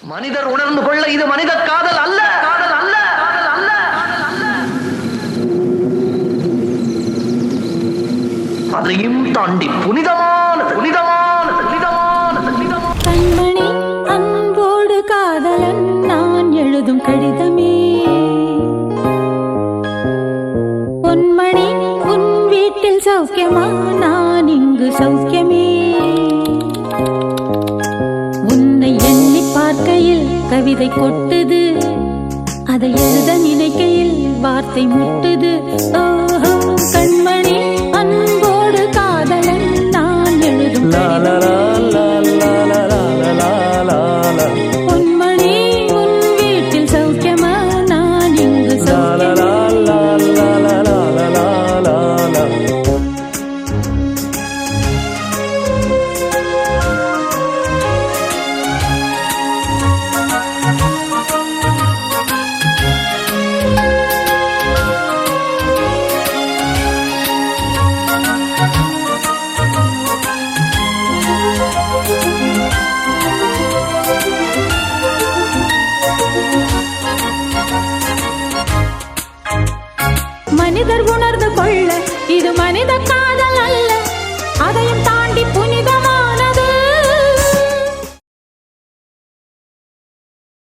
மனிதர் உணர்ந்து கொள்ள இது மனித காதல் அல்ல, காதல் அல்ல, காதல் அல்ல, காதல் அல்ல. அதையும் தாண்டி புனிதமானது, புனிதமானது, புனிதமானது, புனிதமானது. கண்மணி அன்போடு காதலன் நான் எழுதும் கடிதமே. பொன்மணி உன் வீட்டில் சௌக்கியமா, நான் இங்கு சௌக்கியமே. உன்னை எண்ணி பார்க்கையில் கவிதை கொட்டுது, அதை எழுத நினைக்கையில் வார்த்தை முட்டுது. ஓஹோ கண்மணி அன்போடு காதலன் நான் எழுதும் கடிதமே.